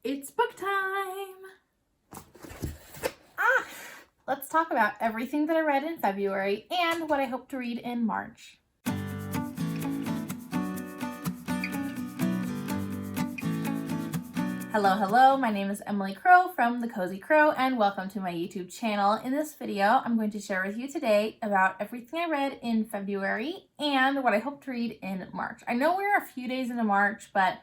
It's book time! Let's talk about everything that I read in February and what I hope to read in March. Hello, my name is Emily Crow from The Cozy Crow and welcome to my YouTube channel. In this video, I'm going to share with you today about everything I read in February and what I hope to read in March. I know we're a few days into March, but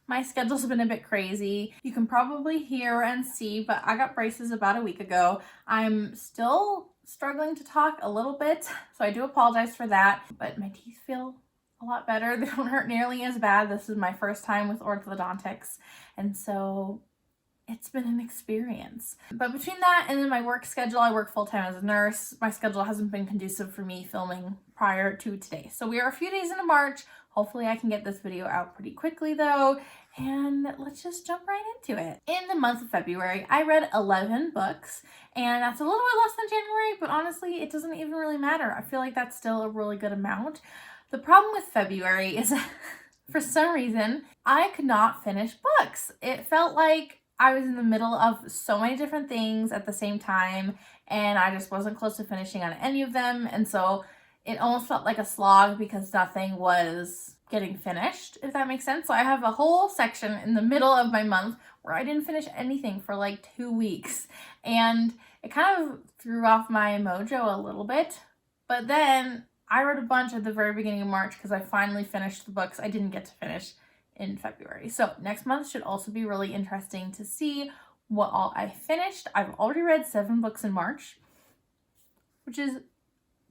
my schedule's been a bit crazy. You can probably hear and see, but I got braces about a week ago. I'm still struggling to talk a little bit, so I do apologize for that, but my teeth feel a lot better. They don't hurt nearly as bad. This is my first time with orthodontics, and so it's been an experience. But between that and then my work schedule, I work full-time as a nurse. My schedule hasn't been conducive for me filming prior to today. So we are a few days into March. Hopefully I can get this video out pretty quickly though, and let's just jump right into it. In the month of February, I read 11 books, and that's a little bit less than January, but honestly, it doesn't even really matter. I feel like that's still a really good amount. The problem with February is for some reason, I could not finish books. It felt like I was in the middle of so many different things at the same time, and I just wasn't close to finishing on any of them. And so it almost felt like a slog because nothing was getting finished, if that makes sense. So I have a whole section in the middle of my month where I didn't finish anything for like 2 weeks. And it kind of threw off my mojo a little bit. But then I read a bunch at the very beginning of March because I finally finished the books I didn't get to finish in February. So next month should also be really interesting to see what all I finished. I've already read 7 books in March, which is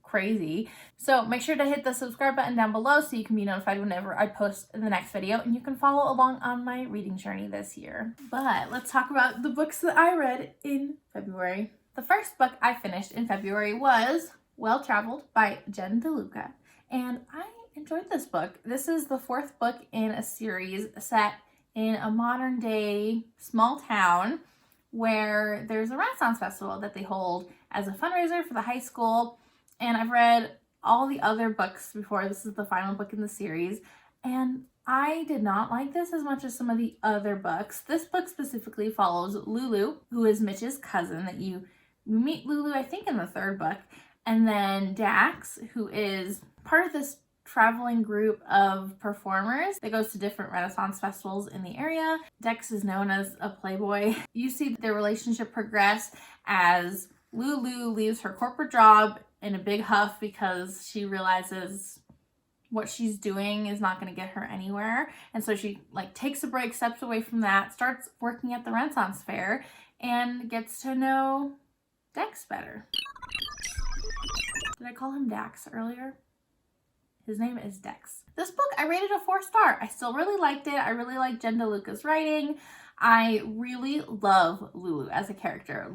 crazy. So make sure to hit the subscribe button down below so you can be notified whenever I post the next video, and you can follow along on my reading journey this year. But let's talk about the books that I read in February. The first book I finished in February was Well Traveled by Deluca, and I enjoyed this book. This is the 4th book in a series set in a modern day small town where there's a Renaissance festival that they hold as a fundraiser for the high school. And I've read all the other books before. This is the final book in the series, and I did not like this as much as some of the other books. This book specifically follows Lulu, who is Mitch's cousin. That you meet Lulu, I think, in the 3rd book. And then Dax, who is part of this traveling group of performers that goes to different Renaissance festivals in the area. Dax is known as a playboy. You see their relationship progress as Lulu leaves her corporate job in a big huff because she realizes what she's doing is not going to get her anywhere. And so she takes a break, steps away from that, starts working at the Renaissance Fair, and gets to know Dax better. Did I call him Dax earlier? His name is Dex. This book, I rated a 4-star. I still really liked it. I really like Deluca's writing. I really love Lulu as a character.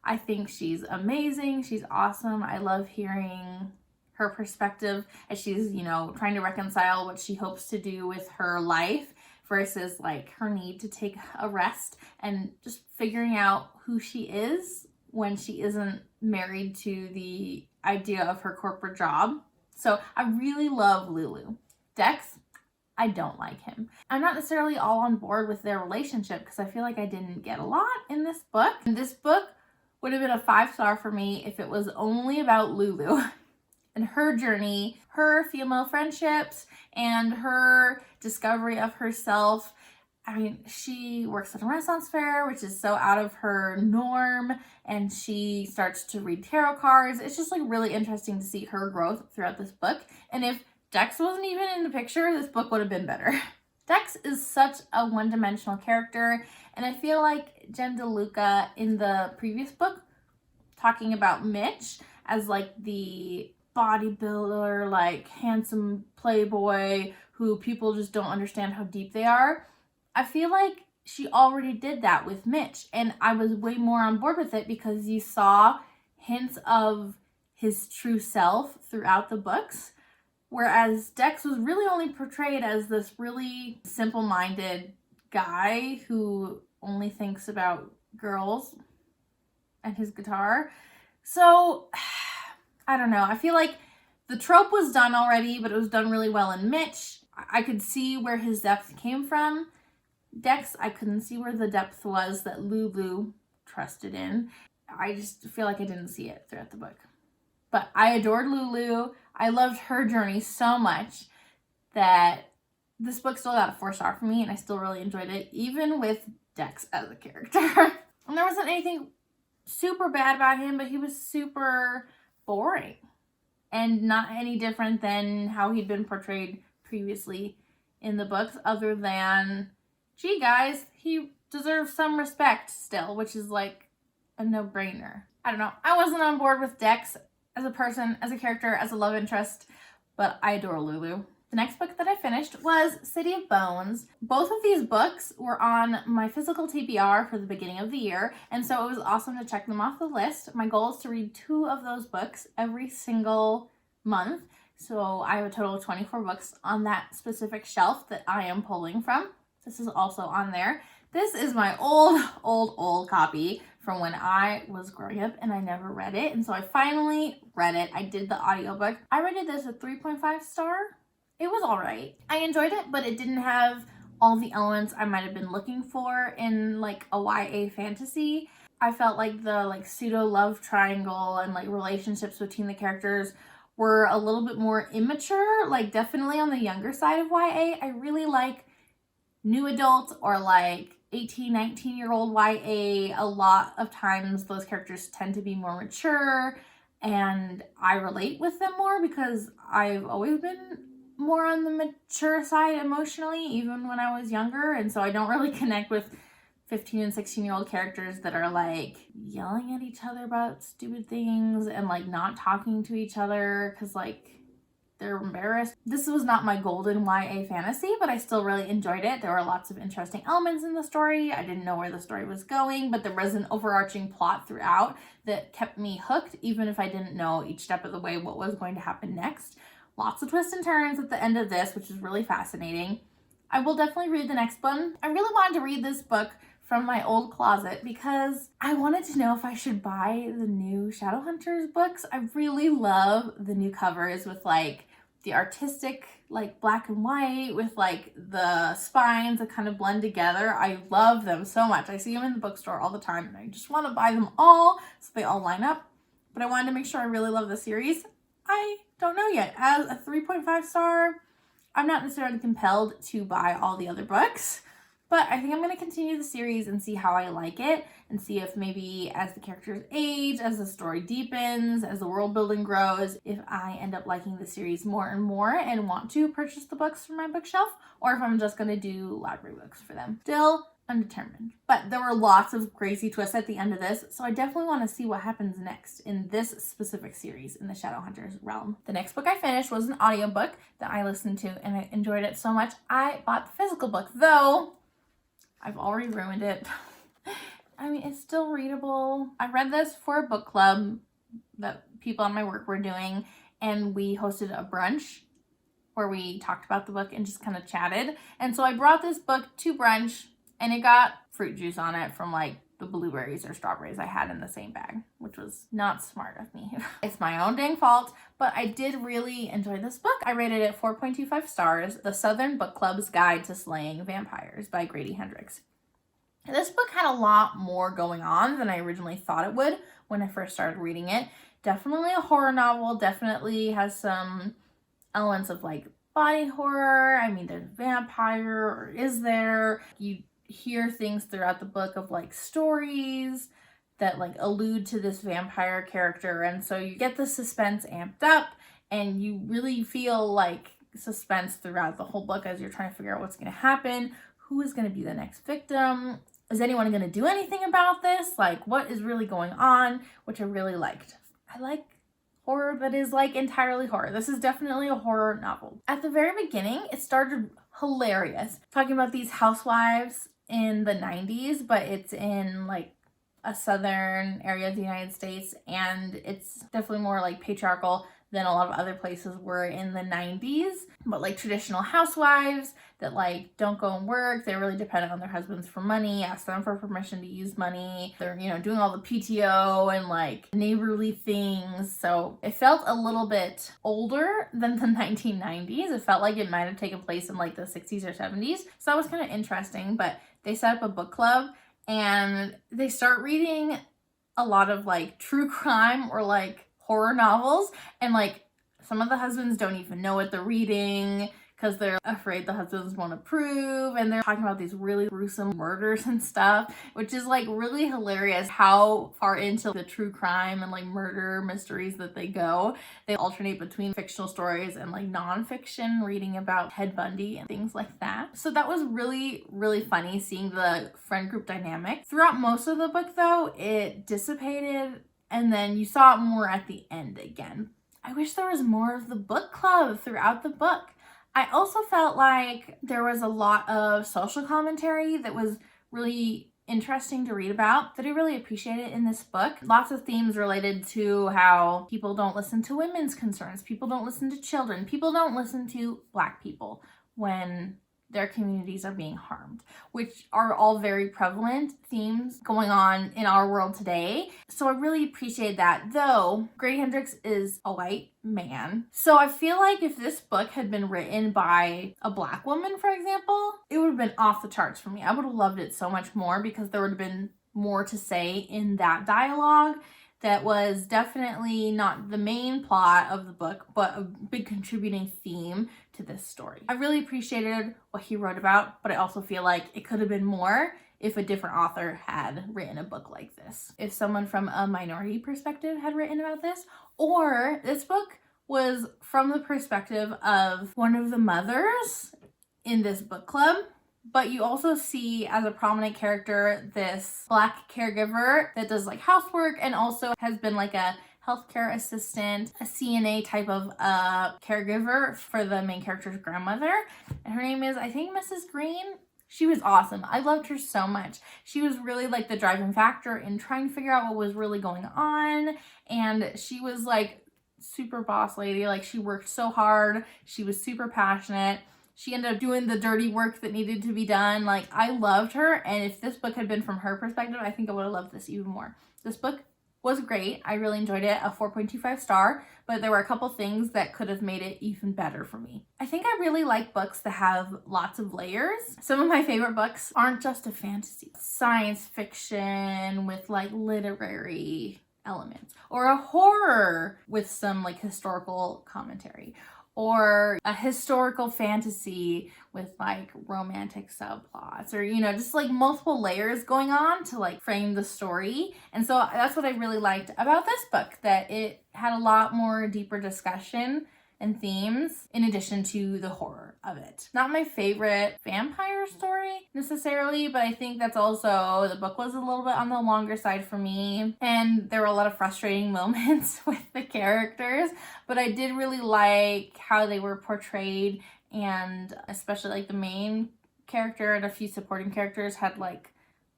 I think she's amazing. She's awesome. I love hearing her perspective as she's, trying to reconcile what she hopes to do with her life versus her need to take a rest and just figuring out who she is when she isn't married to the idea of her corporate job. So I really love Lulu. Dex, I don't like him. I'm not necessarily all on board with their relationship because I feel like I didn't get a lot in this book. And this book would have been a 5-star for me if it was only about Lulu and her journey, her female friendships, and her discovery of herself. I mean, she works at a Renaissance fair, which is so out of her norm, and she starts to read tarot cards. It's just really interesting to see her growth throughout this book. And if Dex wasn't even in the picture, this book would have been better. Dex is such a one-dimensional character, and I feel like Deluca in the previous book, talking about Mitch as the bodybuilder, handsome playboy who people just don't understand how deep they are. I feel like she already did that with Mitch, and I was way more on board with it because you saw hints of his true self throughout the books, whereas Dex was really only portrayed as this really simple-minded guy who only thinks about girls and his guitar. So, I don't know. I feel like the trope was done already, but it was done really well in Mitch. I could see where his depth came from. Dex, I couldn't see where the depth was that Lulu trusted in. I just feel like I didn't see it throughout the book. But I adored Lulu. I loved her journey so much that this book still got a 4-star for me, and I still really enjoyed it, even with Dex as a character. And there wasn't anything super bad about him, but he was super boring and not any different than how he'd been portrayed previously in the books, other than, gee guys, he deserves some respect still, which is like a no-brainer. I don't know. I wasn't on board with Dex as a person, as a character, as a love interest, but I adore Lulu. The next book that I finished was City of Bones. Both of these books were on my physical TBR for the beginning of the year, and so it was awesome to check them off the list. My goal is to read 2 of those books every single month, so I have a total of 24 books on that specific shelf that I am pulling from. This is also on there. This is my old copy from when I was growing up and I never read it, and so I finally read it. I did the audiobook. I rated this a 3.5 star. It was all right. I enjoyed it, but it didn't have all the elements I might have been looking for in like a YA fantasy. I felt like the pseudo love triangle and relationships between the characters were a little bit more immature, definitely on the younger side of YA. I really like new adult or 18, 19-year-old YA. A lot of times those characters tend to be more mature, and I relate with them more because I've always been more on the mature side emotionally, even when I was younger, and so I don't really connect with 15 and 16-year-old characters that are yelling at each other about stupid things and not talking to each other because they're embarrassed. This was not my golden YA fantasy, but I still really enjoyed it. There were lots of interesting elements in the story. I didn't know where the story was going, but there was an overarching plot throughout that kept me hooked, even if I didn't know each step of the way what was going to happen next. Lots of twists and turns at the end of this, which is really fascinating. I will definitely read the next one. I really wanted to read this book from my old closet because I wanted to know if I should buy the new Shadowhunters books. I really love the new covers with the artistic black and white with the spines that kind of blend together. I love them so much. I see them in the bookstore all the time and I just want to buy them all so they all line up. But I wanted to make sure I really love the series. I don't know yet. As a 3.5 star, I'm not necessarily compelled to buy all the other books, but I think I'm going to continue the series and see how I like it and see if maybe as the characters age, as the story deepens, as the world building grows, if I end up liking the series more and more and want to purchase the books from my bookshelf, or if I'm just going to do library books for them. Still undetermined. But there were lots of crazy twists at the end of this, so I definitely want to see what happens next in this specific series in the Shadowhunters realm. The next book I finished was an audiobook that I listened to and I enjoyed it so much I bought the physical book, though I've already ruined it. I mean, it's still readable. I read this for a book club that people on my work were doing, and we hosted a brunch where we talked about the book and just kind of chatted. And so I brought this book to brunch, and it got fruit juice on it from the blueberries or strawberries I had in the same bag, which was not smart of me. It's my own dang fault, but I did really enjoy this book. I rated it 4.25 stars, The Southern Book Club's Guide to Slaying Vampires by Grady Hendrix. This book had a lot more going on than I originally thought it would when I first started reading it. Definitely a horror novel, definitely has some elements of body horror. I mean, there's vampire, or is there? You hear things throughout the book of stories that allude to this vampire character, and so you get the suspense amped up and you really feel suspense throughout the whole book as you're trying to figure out what's going to happen, who is going to be the next victim, is anyone going to do anything about this, what is really going on, which I really liked. I like horror that is entirely horror. This is definitely a horror novel. At the very beginning, it started hilarious, talking about these housewives in the 90s, but it's in a southern area of the United States, and it's definitely more patriarchal than a lot of other places were in the 90s. But like traditional housewives that like don't go and work, they're really dependent on their husbands for money, ask them for permission to use money. They're, you know, doing all the PTO and like neighborly things. So it felt a little bit older than the 1990s. It felt like it might have taken place in like the 60s or 70s. So that was kind of interesting. But they set up a book club and they start reading a lot of like true crime or like horror novels, and like some of the husbands don't even know what they're reading because they're afraid the husbands won't approve, and they're talking about these really gruesome murders and stuff, which is like really hilarious how far into the true crime and like murder mysteries that they go. They alternate between fictional stories and like nonfiction, reading about Ted Bundy and things like that. So that was really, really funny seeing the friend group dynamic. Throughout most of the book though, it dissipated, and then you saw it more at the end again. I wish there was more of the book club throughout the book. I also felt like there was a lot of social commentary that was really interesting to read about, that I really appreciated in this book. Lots of themes related to how people don't listen to women's concerns, people don't listen to children, people don't listen to Black people when their communities are being harmed, which are all very prevalent themes going on in our world today. So I really appreciate that, though Grady Hendrix is a white man. So I feel like if this book had been written by a Black woman, for example, it would have been off the charts for me. I would have loved it so much more because there would have been more to say in that dialogue. That was definitely not the main plot of the book, but a big contributing theme to this story. I really appreciated what he wrote about, but I also feel like it could have been more if a different author had written a book like this. If someone from a minority perspective had written about this, or this book was from the perspective of one of the mothers in this book club. But you also see as a prominent character this Black caregiver that does like housework and also has been like a healthcare assistant, a CNA type of caregiver for the main character's grandmother. And her name is, I think, Mrs. Green. She was awesome. I loved her so much. She was really like the driving factor in trying to figure out what was really going on. And she was like super boss lady. Like she worked so hard. She was super passionate. She ended up doing the dirty work that needed to be done. Like, I loved her, and if this book had been from her perspective, I think I would have loved this even more. This book was great. I really enjoyed it, a 4.25 star, but there were a couple things that could have made it even better for me. I think I really like books that have lots of layers. Some of my favorite books aren't just a fantasy. Science fiction with like literary elements, or a horror with some like historical commentary, or a historical fantasy with like romantic subplots, or, you know, just like multiple layers going on to like frame the story. And so that's what I really liked about this book, that it had a lot more deeper discussion and themes in addition to the horror of it. Not my favorite vampire story necessarily, but I think that's also, the book was a little bit on the longer side for me, and there were a lot of frustrating moments with the characters, but I did really like how they were portrayed, and especially like the main character and a few supporting characters had like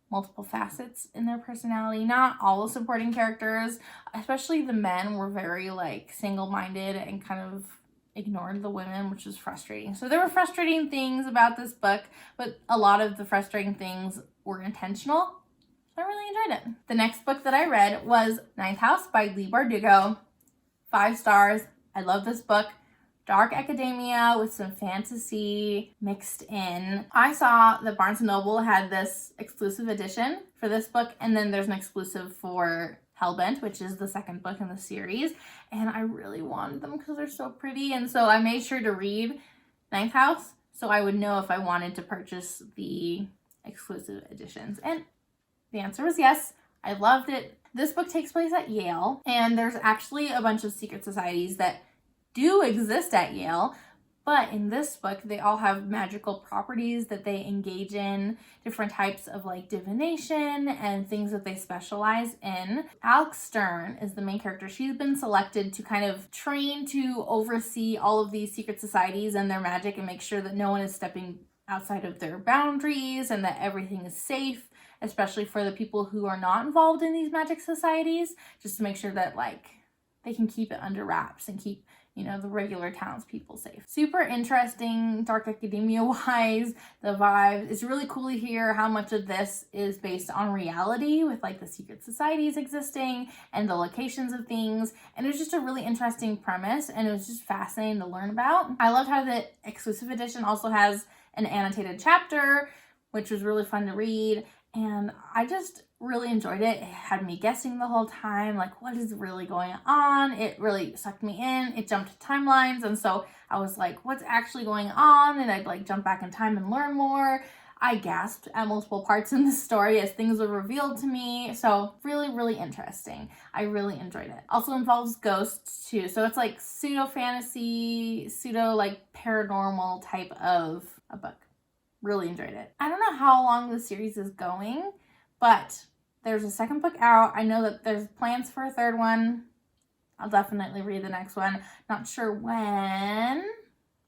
multiple facets in their personality. Not all the supporting characters, especially the men, were very like single-minded and kind of ignored the women, which was frustrating. So there were frustrating things about this book, but a lot of the frustrating things were intentional. So I really enjoyed it. The next book that I read was Ninth House by Leigh Bardugo. 5 stars. I love this book. Dark academia with some fantasy mixed in. I saw that Barnes & Noble had this exclusive edition for this book, and then there's an exclusive for Hellbent, which is the second book in the series, and I really wanted them because they're so pretty, and so I made sure to read Ninth House so I would know if I wanted to purchase the exclusive editions, and the answer was yes. I loved it. This book takes place at Yale, and there's actually a bunch of secret societies that do exist at Yale, but in this book they all have magical properties that they engage in, different types of like divination and things that they specialize in. Alex Stern is the main character. She's been selected to kind of train to oversee all of these secret societies and their magic and make sure that no one is stepping outside of their boundaries and that everything is safe, especially for the people who are not involved in these magic societies, just to make sure that like they can keep it under wraps and keep, you know, the regular townspeople safe. Super interesting, dark academia-wise, the vibe. It's really cool to hear how much of this is based on reality with like the secret societies existing and the locations of things. And it was just a really interesting premise, and it was just fascinating to learn about. I loved how the exclusive edition also has an annotated chapter, which was really fun to read. And I just really enjoyed it. It had me guessing the whole time, like, what is really going on? It really sucked me in. It jumped timelines. And so I was like, what's actually going on? And I'd like jump back in time and learn more. I gasped at multiple parts in the story as things were revealed to me. So really, really interesting. I really enjoyed it. Also involves ghosts too. So it's like pseudo fantasy, pseudo like paranormal type of a book. Really enjoyed it. I don't know how long the series is going, but there's a second book out. I know that there's plans for a third one. I'll definitely read the next one. Not sure when,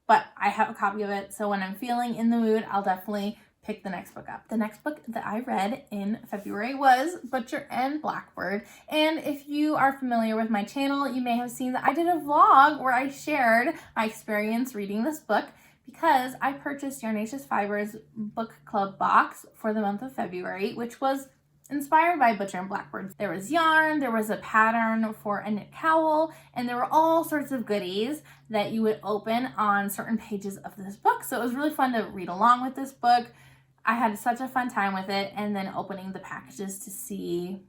but I have a copy of it. So when I'm feeling in the mood, I'll definitely pick the next book up. The next book that I read in February was Butcher and Blackbird. And if you are familiar with my channel, you may have seen that I did a vlog where I shared my experience reading this book, because I purchased Yarnaceous Fiber's book club box for the month of February, which was inspired by Butcher and Blackbird. There was yarn, there was a pattern for a knit cowl, and there were all sorts of goodies that you would open on certain pages of this book. So it was really fun to read along with this book. I had such a fun time with it, and then opening the packages to see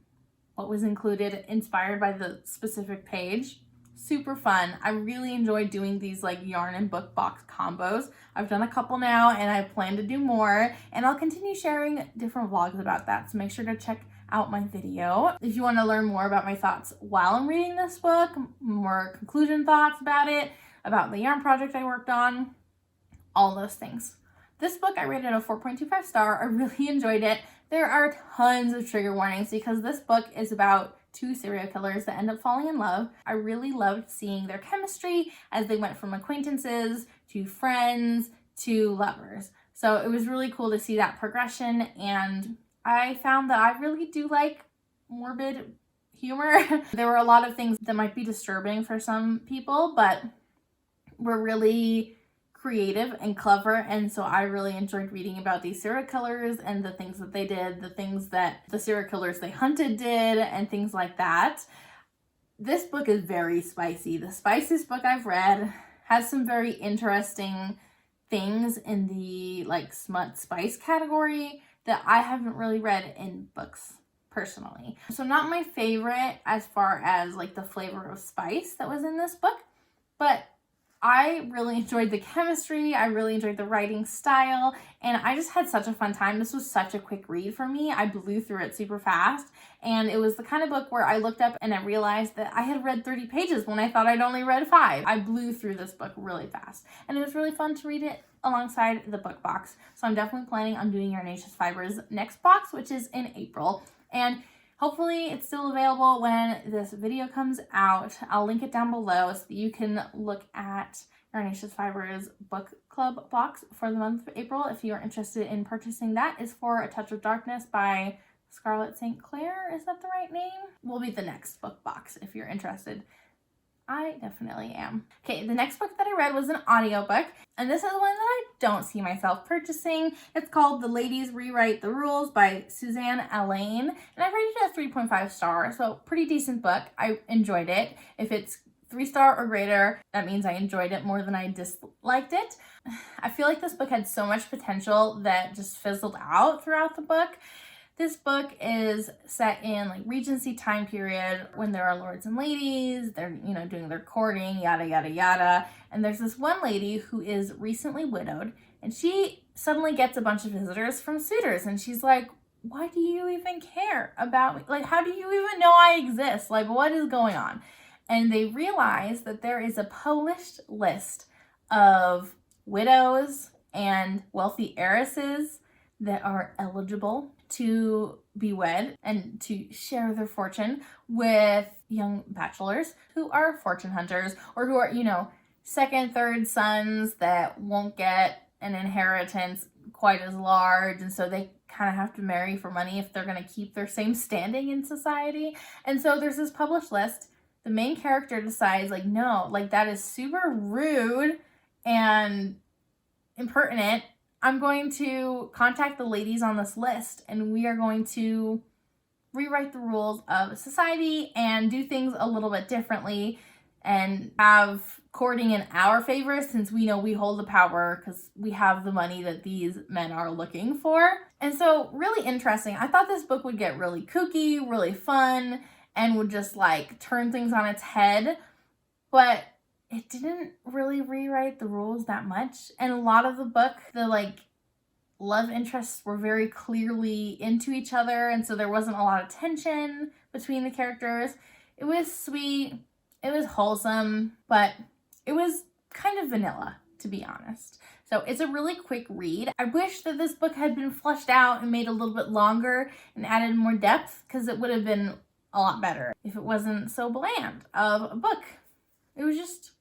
what was included, inspired by the specific page. Super fun. I really enjoyed doing these like yarn and book box combos. I've done a couple now, and I plan to do more, and I'll continue sharing different vlogs about that. So make sure to check out my video if you want to learn more about my thoughts while I'm reading this book, more conclusion thoughts about it, about the yarn project I worked on, all those things. This book I rated a 4.25 star. I really enjoyed it. There are tons of trigger warnings because this book is about two serial killers that end up falling in love. I really loved seeing their chemistry as they went from acquaintances to friends to lovers. So it was really cool to see that progression, and I found that I really do like morbid humor. There were a lot of things that might be disturbing for some people, but were really creative and clever, and so I really enjoyed reading about these serial killers and the things that they did, the things that the serial killers they hunted did, and things like that. This book is very spicy. The spiciest book I've read. Has some very interesting things in the like smut spice category that I haven't really read in books personally. So not my favorite as far as like the flavor of spice that was in this book, but I really enjoyed the chemistry, I really enjoyed the writing style, and I just had such a fun time. This was such a quick read for me. I blew through it super fast, and it was the kind of book where I looked up and I realized that I had read 30 pages when I thought I'd only read 5. I blew through this book really fast, and it was really fun to read it alongside the book box. So I'm definitely planning on doing Yarnaceous Fiber's next box, which is in April, and hopefully it's still available when this video comes out. I'll link it down below so that you can look at Yarnaceous Fiber's book club box for the month of April if you are interested in purchasing that. Is for A Touch of Darkness by Scarlett St. Clair. Is that the right name? Will be the next book box if you're interested. I definitely am. Okay, the next book that I read was an audiobook, and this is one that I don't see myself purchasing. It's called The Ladies Rewrite the Rules by Suzanne Allain, and I rated it a 3.5 star, so pretty decent book. I enjoyed it. If it's 3-star or greater, that means I enjoyed it more than I disliked it. I feel like this book had so much potential that just fizzled out throughout the book. This book is set in like Regency time period when there are lords and ladies, they're, you know, doing their courting, yada, yada, yada. And there's this one lady who is recently widowed, and she suddenly gets a bunch of visitors from suitors, and she's like, why do you even care about me? Like, how do you even know I exist? Like, what is going on? And they realize that there is a published list of widows and wealthy heiresses that are eligible to be wed and to share their fortune with young bachelors who are fortune hunters, or who are, you know, second, third sons that won't get an inheritance quite as large, and so they kind of have to marry for money if they're going to keep their same standing in society. And so there's this published list. the main character decides, like, no, like, that is super rude and impertinent. I'm going to contact the ladies on this list, and we are going to rewrite the rules of society and do things a little bit differently and have courting in our favor, since we know we hold the power because we have the money that these men are looking for. And so, really interesting. I thought this book would get really kooky, really fun, and would just like turn things on its head, but it didn't really rewrite the rules that much. And a lot of the book, the like love interests were very clearly into each other, and so there wasn't a lot of tension between the characters. It was sweet, it was wholesome, but it was kind of vanilla, to be honest. So it's a really quick read. I wish that this book had been fleshed out and made a little bit longer and added more depth, because it would have been a lot better if it wasn't so bland of a book. It was just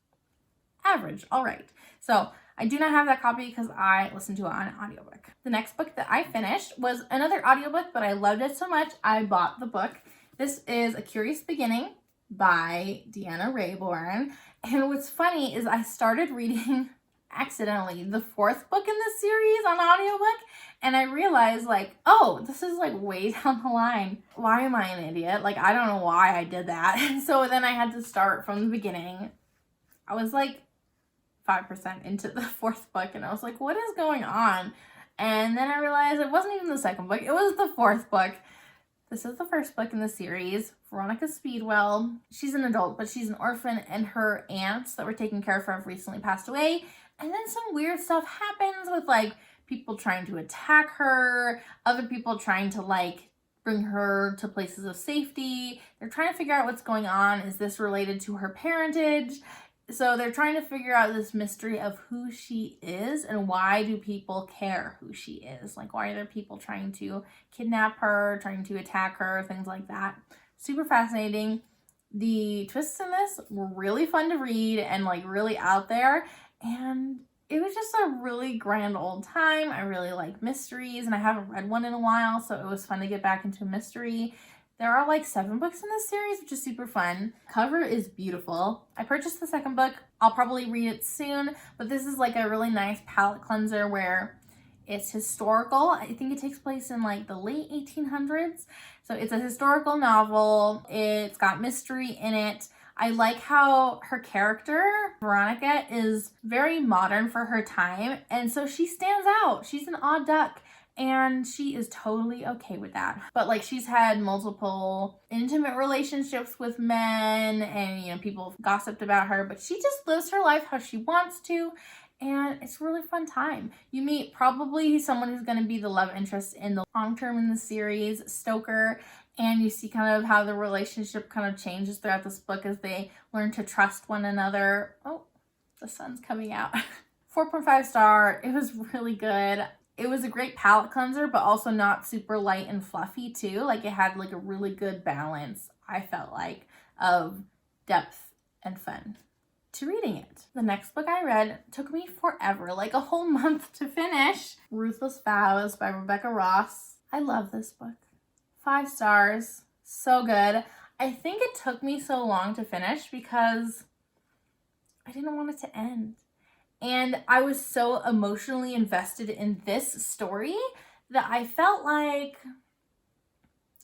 average, all right. So I do not have that copy because I listened to it on audiobook. The next book that I finished was another audiobook, but I loved it so much I bought the book. This is A Curious Beginning by Deanna Raybourn. And what's funny is I started reading accidentally the fourth book in this series on audiobook, and I realized, like, oh, this is like way down the line. Why am I an idiot? Like, I don't know why I did that. And so then I had to start from the beginning. I was like 5% into the fourth book, and I was like, what is going on? And then I realized it wasn't even the second book, it was the fourth book. This is the first book in the series. Veronica Speedwell, she's an adult, but she's an orphan, and her aunts that were taking care of her have recently passed away. And then some weird stuff happens with like people trying to attack her, other people trying to like bring her to places of safety. They're trying to figure out what's going on. Is this related to her parentage? So they're trying to figure out this mystery of who she is and why do people care who she is. Like, why are there people trying to kidnap her, trying to attack her, things like that. Super fascinating. The twists in this were really fun to read and like really out there. And it was just a really grand old time. I really like mysteries, and I haven't read one in a while, so it was fun to get back into a mystery. There are like 7 books in this series, which is super fun. Cover is beautiful. I purchased the second book. I'll probably read it soon, but this is like a really nice palette cleanser where it's historical. I think it takes place in like the late 1800s. So it's a historical novel. It's got mystery in it. I like how her character, Veronica, is very modern for her time, and so she stands out. She's an odd duck. And she is totally okay with that. But like, she's had multiple intimate relationships with men, and you know, people have gossiped about her, but she just lives her life how she wants to. And it's a really fun time. You meet probably someone who's going to be the love interest in the long term in the series, Stoker. And you see kind of how the relationship kind of changes throughout this book as they learn to trust one another. Oh, the sun's coming out. 4.5 star. It was really good. It was a great palette cleanser, but also not super light and fluffy too. Like, it had like a really good balance, I felt like, of depth and fun to reading it. The next book I read took me forever, like a whole month to finish. Ruthless Vows by Rebecca Ross. I love this book. 5 stars. So good. I think it took me so long to finish because I didn't want it to end. And I was so emotionally invested in this story that I felt like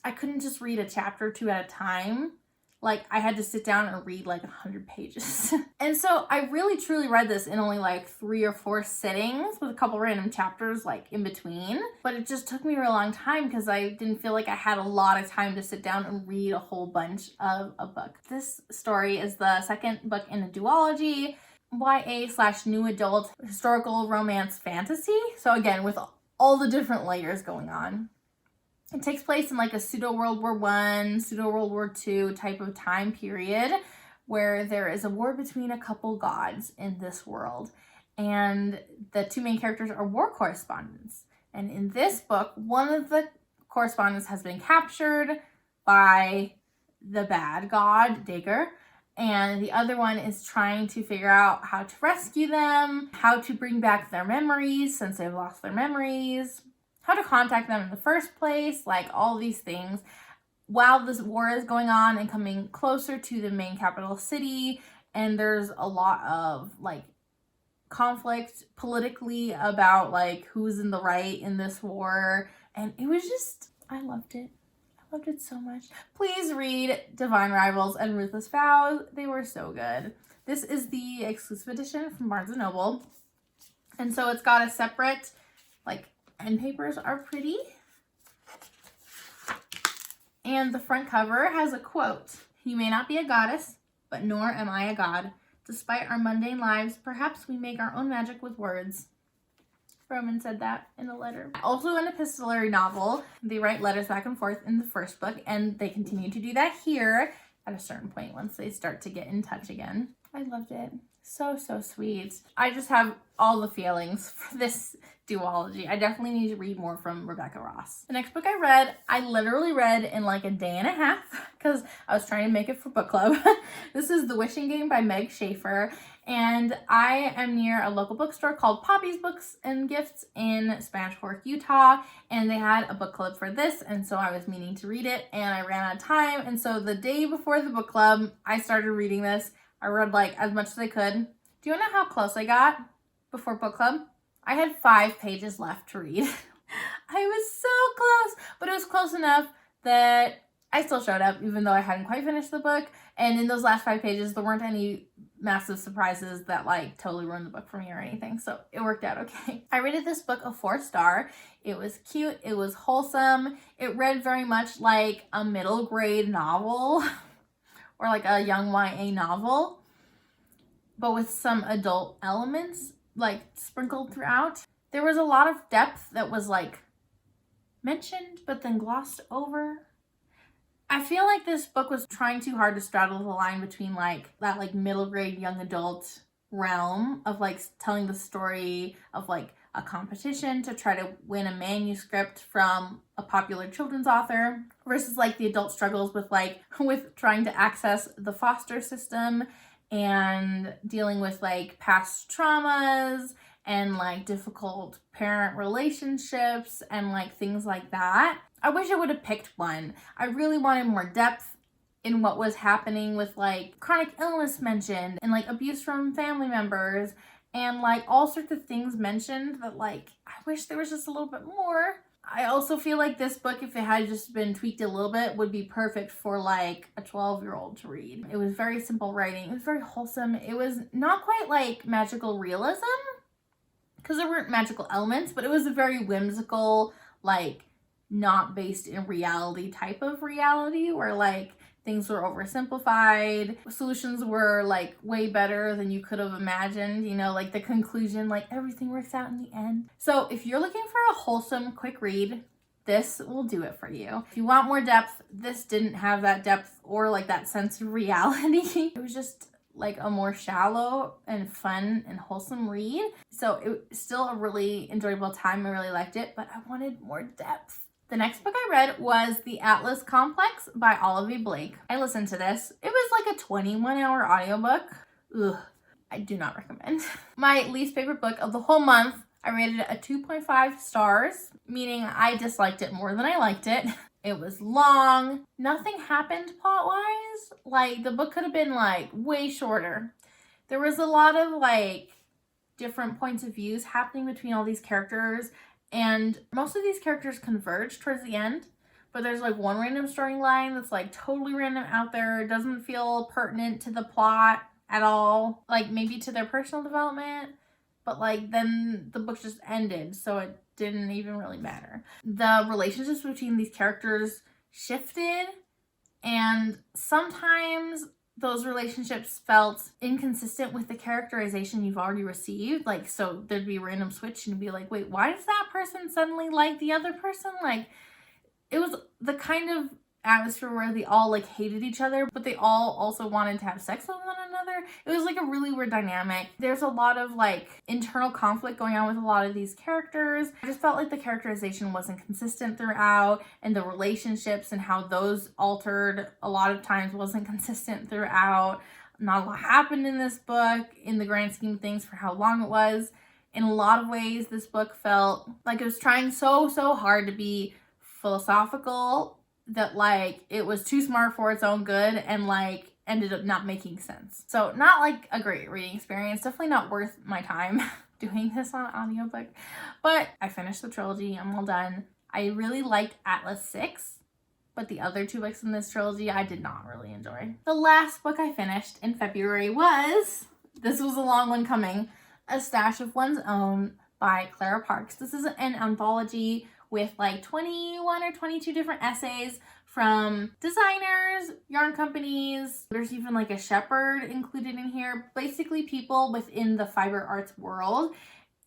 I couldn't just read a chapter or 2 at a time. Like, I had to sit down and read like 100 pages. And so I really truly read this in only like 3 or 4 sittings with a couple random chapters like in between. But it just took me a real long time because I didn't feel like I had a lot of time to sit down and read a whole bunch of a book. This story is the second book in a duology. YA/new adult historical romance fantasy. So again, with all the different layers going on. It takes place in like a pseudo World War I, pseudo World War II type of time period where there is a war between a couple gods in this world. And the 2 main characters are war correspondents. And in this book, one of the correspondents has been captured by the bad god, Digger. And the other one is trying to figure out how to rescue them, how to bring back their memories since they've lost their memories, how to contact them in the first place, like all these things. while this war is going on and coming closer to the main capital city, and there's a lot of like conflict politically about like who's in the right in this war, and it was just, I loved it. I loved it so much. Please read Divine Rivals and Ruthless Vows. They were so good. This is the exclusive edition from Barnes & Noble, and so it's got a separate, like, end papers are pretty, and the front cover has a quote. "You may not be a goddess, but nor am I a god. Despite our mundane lives, perhaps we make our own magic with words." Roman said that in a letter. Also an epistolary novel. They write letters back and forth in the first book, and they continue to do that here at a certain point once they start to get in touch again. I loved it. So, so sweet. I just have all the feelings for this duology. I definitely need to read more from Rebecca Ross. The next book I read, I literally read in like a day and a half because I was trying to make it for book club. This is The Wishing Game by Meg Shaffer, and I am near a local bookstore called Poppy's Books and Gifts in Spanish Fork, Utah, and they had a book club for this, and so I was meaning to read it, and I ran out of time, and so the day before the book club, I started reading this. I read like as much as I could. Do you know how close I got before book club? I had 5 pages left to read. I was so close, but it was close enough that I still showed up even though I hadn't quite finished the book. And in those last 5 pages, there weren't any massive surprises that like totally ruined the book for me or anything. So it worked out okay. I rated this book a 4-star. It was cute. It was wholesome. It read very much like a middle grade novel or like a young YA novel, but with some adult elements like sprinkled throughout. There was a lot of depth that was like mentioned but then glossed over. I feel like this book was trying too hard to straddle the line between like that like middle grade young adult realm of like telling the story of like a competition to try to win a manuscript from a popular children's author versus like the adult struggles with like with trying to access the foster system and dealing with like past traumas and like difficult parent relationships and like things like that. I wish I would have picked one. I really wanted more depth in what was happening with like chronic illness mentioned and like abuse from family members and like all sorts of things mentioned that like I wish there was just a little bit more. I also feel like this book, if it had just been tweaked a little bit, would be perfect for like a 12-year-old to read. It was very simple writing. It was very wholesome. It was not quite like magical realism because there weren't magical elements, but it was a very whimsical, like not based in reality type of reality where like things were oversimplified, solutions were like way better than you could have imagined, you know, like the conclusion, like everything works out in the end. So if you're looking for a wholesome, quick read, this will do it for you. If you want more depth, this didn't have that depth or like that sense of reality. It was just like a more shallow and fun and wholesome read. So it was still a really enjoyable time. I really liked it, but I wanted more depth. The next book I read was The Atlas Complex by Olivie Blake. I listened to this. It was like a 21-hour audiobook. Ugh, I do not recommend. My least favorite book of the whole month, I rated it a 2.5 stars, meaning I disliked it more than I liked it. It was long. Nothing happened plot-wise. Like, the book could have been like way shorter. There was a lot of like different points of views happening between all these characters, and most of these characters converge towards the end, but there's like one random storyline that's like totally random out there. It doesn't feel pertinent to the plot at all, like maybe to their personal development, but like then the book just ended, so it didn't even really matter. The relationships between these characters shifted, and sometimes those relationships felt inconsistent with the characterization you've already received. Like, so there'd be a random switch and be like, wait, why does that person suddenly like the other person? Like, it was the kind of atmosphere where they all like hated each other, but they all also wanted to have sex with one another. It was like a really weird dynamic. There's a lot of like internal conflict going on with a lot of these characters. I just felt like the characterization wasn't consistent throughout, and the relationships and how those altered a lot of times wasn't consistent throughout. Not a lot happened in this book in the grand scheme of things for how long it was. In a lot of ways, this book felt like it was trying so hard to be philosophical that like it was too smart for its own good and like ended up not making sense. So not like a great reading experience, definitely not worth my time doing this on audiobook, but I finished the trilogy. I'm all done. I really liked Atlas 6, but the other 2 books in this trilogy I did not really enjoy. The last book I finished in February was, this was a long one coming, A Stash of One's Own by Clara Parks. This is an anthology with like 21 or 22 different essays from designers, yarn companies. There's even like a shepherd included in here. Basically people within the fiber arts world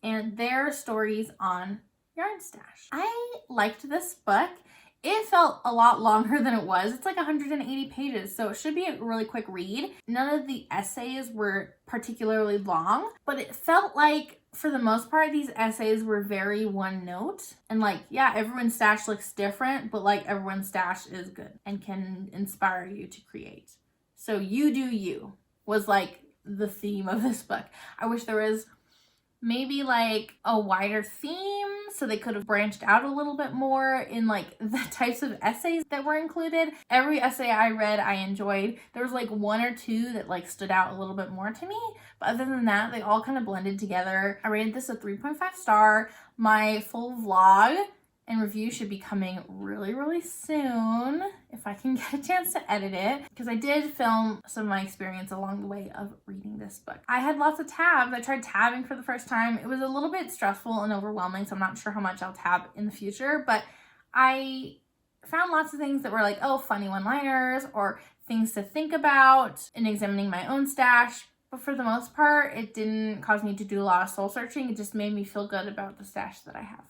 and their stories on yarn stash. I liked this book. It felt a lot longer than it was. It's like 180 pages, so it should be a really quick read. None of the essays were particularly long, but it felt like, for the most part, these essays were very one note. And like, yeah, everyone's stash looks different, but like everyone's stash is good and can inspire you to create. So you do you was like the theme of this book. I wish there was maybe like a wider theme so they could have branched out a little bit more in like the types of essays that were included. Every essay I read I enjoyed. There was like 1 or 2 that like stood out a little bit more to me, but other than that they all kind of blended together. I rated this a 3.5 star. My full vlog and review should be coming really soon if I can get a chance to edit it, because I did film some of my experience along the way of reading this book. I had lots of tabs. I tried tabbing for the first time. It was a little bit stressful and overwhelming, so I'm not sure how much I'll tab in the future, but I found lots of things that were like, oh, funny one-liners or things to think about in examining my own stash. But for the most part, it didn't cause me to do a lot of soul searching. It just made me feel good about the stash that I have.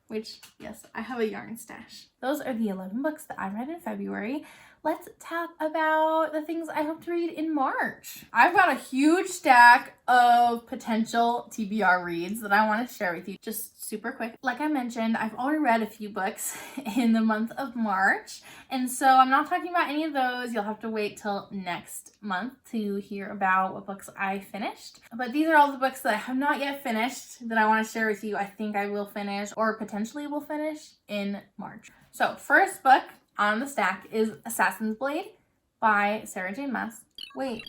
Which, yes, I have a yarn stash. Those are the 11 books that I read in February. Let's talk about the things I hope to read in March. I've got a huge stack of potential TBR reads that I want to share with you just super quick. Like I mentioned, I've already read a few books in the month of March, and so I'm not talking about any of those. You'll have to wait till next month to hear about what books I finished. But these are all the books that I have not yet finished that I want to share with you. I think I will finish or potentially will finish in March. So first book on the stack is Assassin's Blade by Sarah J. Maas. Wait.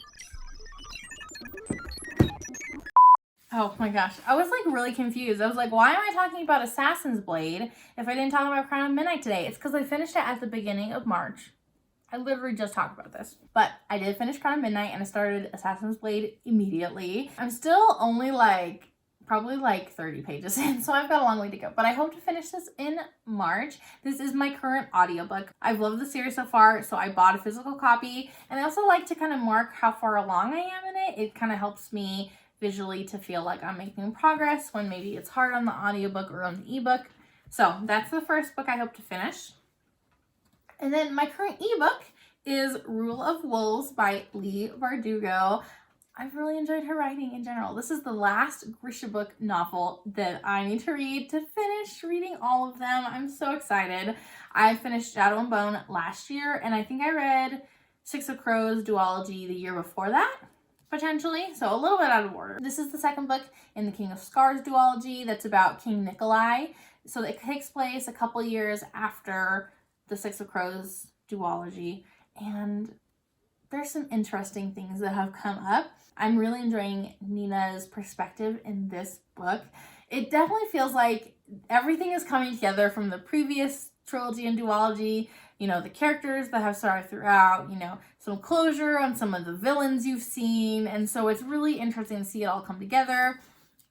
Oh my gosh. I was like really confused. I was like, why am I talking about Assassin's Blade if I didn't talk about Crown of Midnight today? It's because I finished it at the beginning of March. I literally just talked about this. But I did finish Crown of Midnight and I started Assassin's Blade immediately. I'm still only like probably like 30 pages in, so I've got a long way to go, but I hope to finish this in March. This is my current audiobook. I've loved the series so far, so I bought a physical copy, and I also like to kind of mark how far along I am in it. It kind of helps me visually to feel like I'm making progress when maybe it's hard on the audiobook or on the ebook. So that's the first book I hope to finish. And then my current ebook is Rule of Wolves by Leigh Bardugo. I've really enjoyed her writing in general. This is the last Grisha book novel that I need to read to finish reading all of them. I'm so excited. I finished Shadow and Bone last year, and I think I read Six of Crows duology the year before that, potentially, so a little bit out of order. This is the second book in the King of Scars duology that's about King Nikolai. So it takes place a couple years after the Six of Crows duology, and there's some interesting things that have come up. I'm really enjoying Nina's perspective in this book. It definitely feels like everything is coming together from the previous trilogy and duology. You know, the characters that have started throughout, you know, some closure on some of the villains you've seen. And so it's really interesting to see it all come together.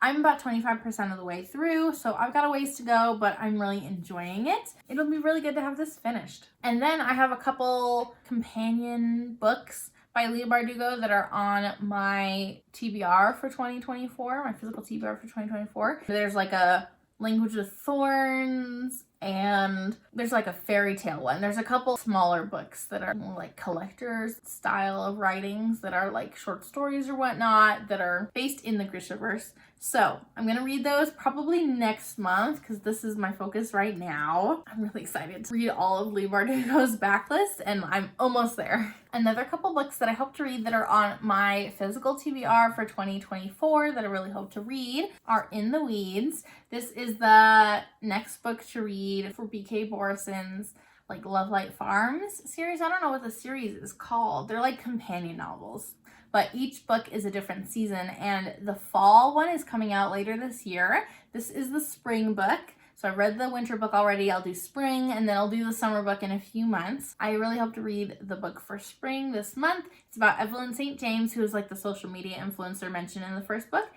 I'm about 25% of the way through, so I've got a ways to go, but I'm really enjoying it. It'll be really good to have this finished. And then I have a couple companion books by Leigh Bardugo that are on my TBR for 2024, my physical TBR for 2024. There's like a Language of Thorns, and there's like a fairy tale one. There's a couple smaller books that are more like collector's style of writings that are like short stories or whatnot that are based in the Grishaverse. So I'm gonna read those probably next month because this is my focus right now. I'm really excited to read all of Leigh Bardugo's backlist, and I'm almost there. Another couple books that I hope to read that are on my physical TBR for 2024 that I really hope to read are In the Weeds. This is the next book to read for BK Borison's like Love Light Farms series. I don't know what the series is called. They're like companion novels, but each book is a different season, and the fall one is coming out later this year. This is the spring book. So I read the winter book already. I'll do spring, and then I'll do the summer book in a few months. I really hope to read the book for spring this month. It's about Evelyn St. James, who is like the social media influencer mentioned in the first book,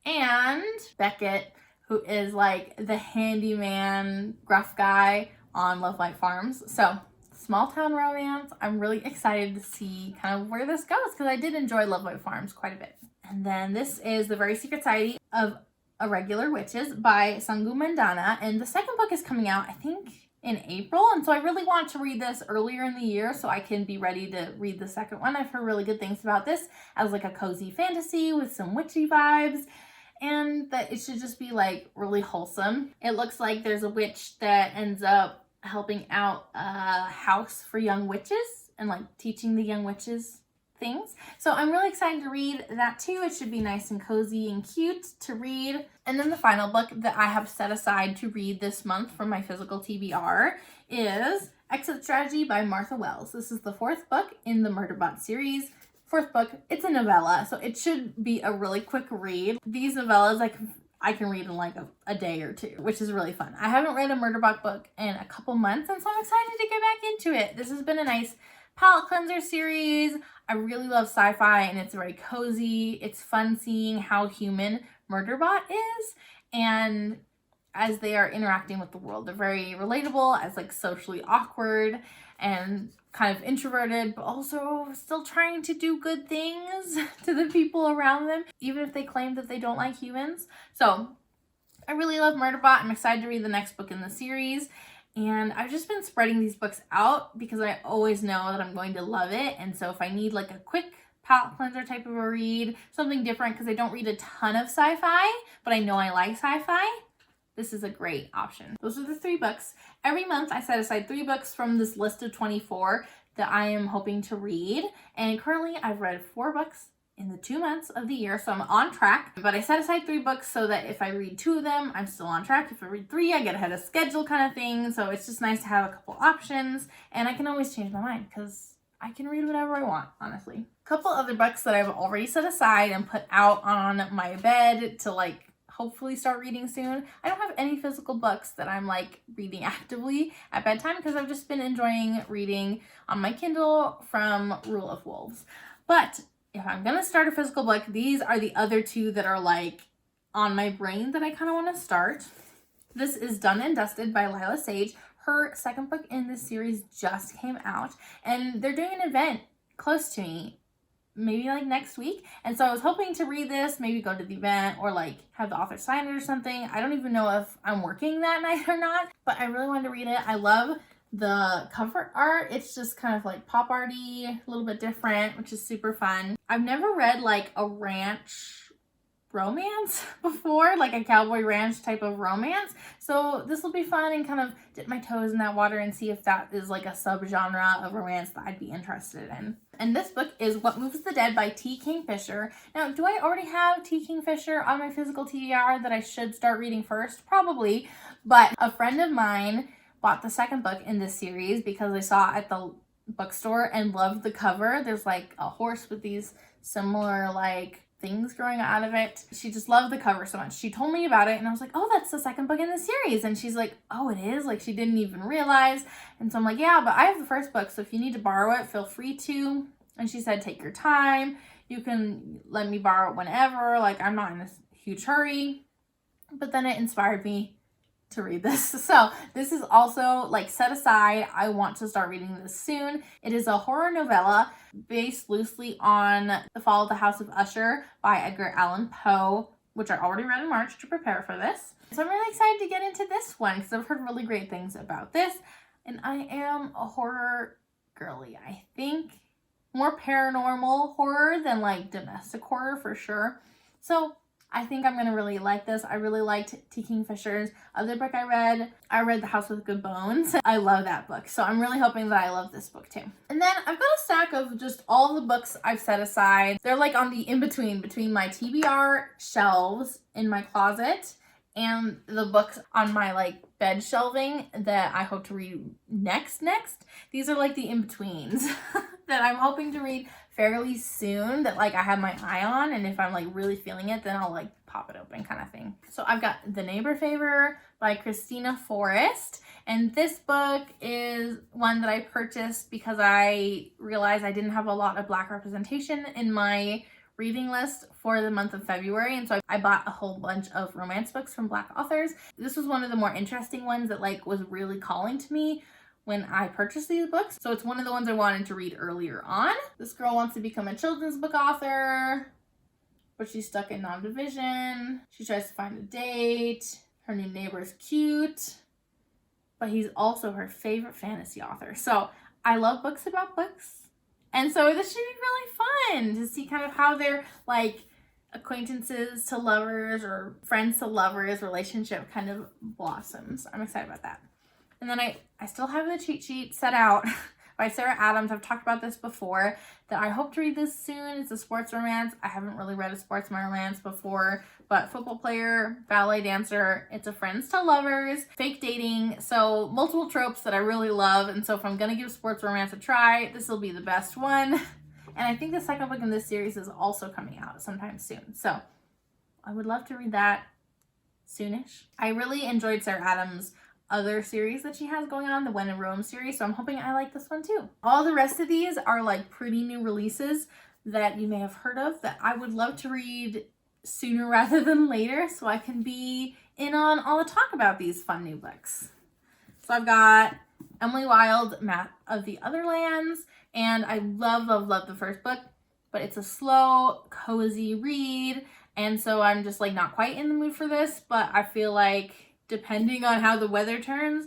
and Beckett, who is like the handyman gruff guy on Love Light Farms. So small town romance. I'm really excited to see kind of where this goes, because I did enjoy Love Light Farms quite a bit. And then this is The Very Secret Society of Irregular Witches by Sangu Mandana, and the second book is coming out, I think, in April, and so I really want to read this earlier in the year so I can be ready to read the second one. I've heard really good things about this as like a cozy fantasy with some witchy vibes, and that it should just be like really wholesome. It looks like there's a witch that ends up helping out a house for young witches and like teaching the young witches things. So I'm really excited to read that too. It should be nice and cozy and cute to read. And then the final book that I have set aside to read this month from my physical TBR is Exit Strategy by Martha Wells. This is the fourth book in the Murderbot series. Fourth book, it's a novella, so it should be a really quick read. These novellas I can read in like a day or two, which is really fun. I haven't read a Murderbot book in a couple months, and so I'm excited to get back into it. This has been a nice palette cleanser series. I really love sci-fi, and it's very cozy. It's fun seeing how human Murderbot is, and as they are interacting with the world. They're very relatable as like socially awkward and kind of introverted, but also still trying to do good things to the people around them, even if they claim that they don't like humans. So I really love Murderbot. I'm excited to read the next book in the series. And I've just been spreading these books out because I always know that I'm going to love it. And so if I need like a quick palette cleanser type of a read, something different, because I don't read a ton of sci-fi, but I know I like sci-fi, this is a great option. Those are the 3 books. Every month I set aside 3 books from this list of 24 that I am hoping to read. And currently I've read 4 books in the 2 months of the year, so I'm on track. But I set aside 3 books so that if I read 2 of them, I'm still on track. If I read 3, I get ahead of schedule kind of thing. So it's just nice to have a couple options, and I can always change my mind because I can read whatever I want, honestly. A couple other books that I've already set aside and put out on my bed to like hopefully start reading soon. I don't have any physical books that I'm like reading actively at bedtime because I've just been enjoying reading on my Kindle from Rule of Wolves. But if I'm gonna start a physical book, these are the other 2 that are like on my brain that I kind of want to start. This is Done and Dusted by Lila Sage. Her second book in this series just came out, and they're doing an event close to me, maybe like next week. And so I was hoping to read this, maybe go to the event or like have the author sign it or something. I don't even know if I'm working that night or not, but I really wanted to read it. I love the cover art. It's just kind of like pop arty, a little bit different, which is super fun. I've never read like a ranch romance before, like a cowboy ranch type of romance. So this will be fun and kind of dip my toes in that water and see if that is like a subgenre of romance that I'd be interested in. And this book is What Moves the Dead by T. Kingfisher. Now, do I already have T. Kingfisher on my physical TBR that I should start reading first? Probably, but a friend of mine bought the second book in this series because I saw it at the bookstore and loved the cover. There's like a horse with these similar like things growing out of it. She just loved the cover so much. She told me about it and I was like, oh, that's the second book in the series. And she's like, oh, it is? Like she didn't even realize. And so I'm like, yeah, but I have the first book. So if you need to borrow it, feel free to. And she said, take your time. You can let me borrow it whenever. Like I'm not in a huge hurry. But then it inspired me to read this. So this is also like set aside. I want to start reading this soon. It is a horror novella based loosely on The Fall of the House of Usher by Edgar Allan Poe, which I already read in March to prepare for this. So I'm really excited to get into this one because I've heard really great things about this. And I am a horror girly, I think. More paranormal horror than like domestic horror for sure. So I think I'm going to really like this. I really liked T. Kingfisher's other book I read The House with Good Bones. I love that book. So I'm really hoping that I love this book too. And then I've got a stack of just all the books I've set aside. They're like on the in-between between my TBR shelves in my closet and the books on my like bed shelving that I hope to read next. These are like the in-betweens that I'm hoping to read fairly soon, that like I have my eye on, and if I'm like really feeling it, then I'll like pop it open kind of thing. So I've got The Neighbor Favor by Christina Forrest, and this book is one that I purchased because I realized I didn't have a lot of Black representation in my reading list for the month of February, and so I bought a whole bunch of romance books from Black authors. This was one of the more interesting ones that like was really calling to me when I purchased these books. So it's one of the ones I wanted to read earlier on. This girl wants to become a children's book author, but she's stuck in non-division. She tries to find a date. Her new neighbor's cute, but he's also her favorite fantasy author. So I love books about books. And so this should be really fun to see kind of how their like acquaintances to lovers or friends to lovers relationship kind of blossoms. I'm excited about that. And then I still have the cheat sheet set out by Sarah Adams. I've talked about this before, that I hope to read this soon. It's a sports romance. I haven't really read a sports romance before, but football player, ballet dancer, it's a friends to lovers, fake dating, so multiple tropes that I really love. And so if I'm gonna give sports romance a try, this will be the best one. And I think the second book in this series is also coming out sometime soon. So I would love to read that soonish. I really enjoyed Sarah Adams' other series that she has going on, the When in Rome series, so I'm hoping I like this one too. All the rest of these are like pretty new releases that you may have heard of that I would love to read sooner rather than later, so I can be in on all the talk about these fun new books. So I've got Emily Wilde, Map of the Other Lands, and I love the first book, but it's a slow, cozy read, and so I'm just like not quite in the mood for this, but I feel like depending on how the weather turns,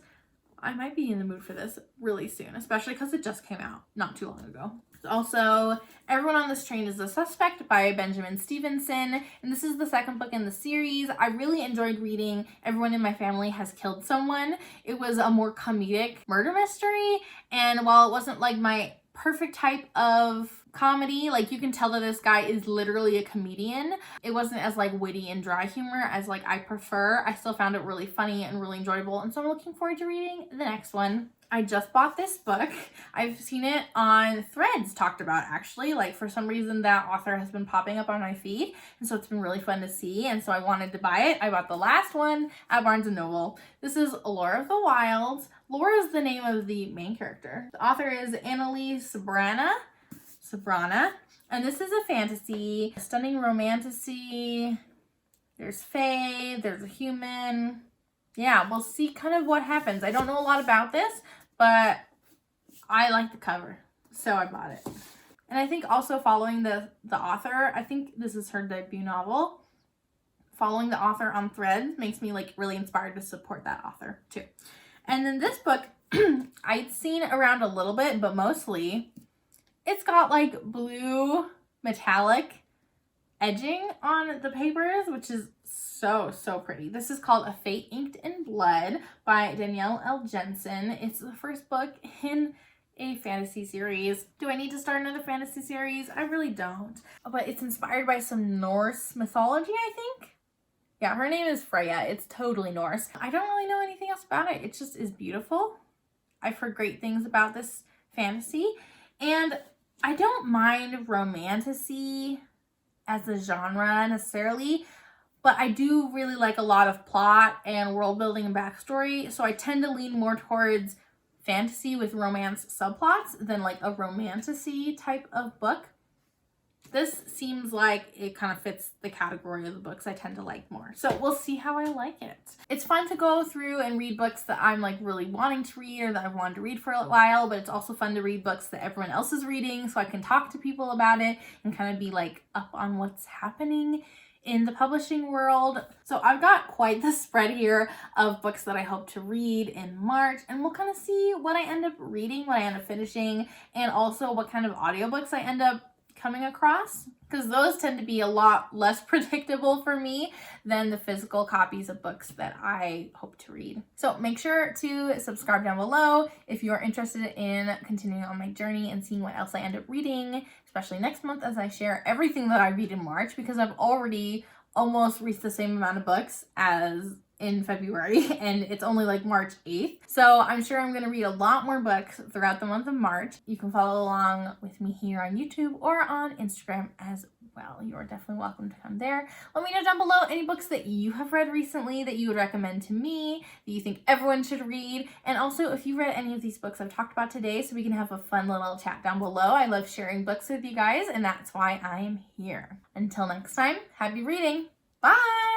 I might be in the mood for this really soon, especially because it just came out not too long ago. Also, Everyone on This Train is a Suspect by Benjamin Stevenson, and this is the second book in the series. I really enjoyed reading Everyone in My Family Has Killed Someone. It was a more comedic murder mystery, and while it wasn't like my perfect type of comedy, like you can tell that this guy is literally a comedian, it wasn't as like witty and dry humor as like I prefer. I still found it really funny and really enjoyable, and so I'm looking forward to reading the next one. I just bought this book. I've seen it on Threads talked about, actually. Like for some reason that author has been popping up on my feed, and so it's been really fun to see, and so I wanted to buy it. I bought the last one at Barnes & Noble. This is Laura of the Wilds. Laura is the name of the main character. The author is Annalise Sabrana, and this is a fantasy, a stunning romantasy. There's fae, there's a human. Yeah, we'll see kind of what happens. I don't know a lot about this, but I like the cover, so I bought it. And I think also following the author, I think this is her debut novel. Following the author on Threads makes me like really inspired to support that author too. And then this book, I'd seen around a little bit, but mostly it's got like blue metallic edging on the papers, which is so pretty. This is called A Fate Inked in Blood by Danielle L. Jensen. It's the first book in a fantasy series. Do I need to start another fantasy series? I really don't. But it's inspired by some Norse mythology, I think. Yeah, her name is Freya. It's totally Norse. I don't really know anything else about it. It just is beautiful. I've heard great things about this fantasy. And I don't mind romantasy as a genre necessarily, but I do really like a lot of plot and world building and backstory, so I tend to lean more towards fantasy with romance subplots than like a romantasy type of book. This seems like it kind of fits the category of the books I tend to like more. So we'll see how I like it. It's fun to go through and read books that I'm like really wanting to read or that I've wanted to read for a while, but it's also fun to read books that everyone else is reading so I can talk to people about it and kind of be like up on what's happening in the publishing world. So I've got quite the spread here of books that I hope to read in March, and we'll kind of see what I end up reading, what I end up finishing, and also what kind of audiobooks I end up coming across, because those tend to be a lot less predictable for me than the physical copies of books that I hope to read. So make sure to subscribe down below if you're interested in continuing on my journey and seeing what else I end up reading, especially next month as I share everything that I read in March, because I've already almost reached the same amount of books as in February, and it's only like March 8th. So I'm sure I'm going to read a lot more books throughout the month of March. You can follow along with me here on YouTube or on Instagram as well. You are definitely welcome to come there. Let me know down below any books that you have read recently that you would recommend to me, that you think everyone should read. And also if you read any of these books I've talked about today, so we can have a fun little chat down below. I love sharing books with you guys, and that's why I'm here. Until next time, happy reading. Bye!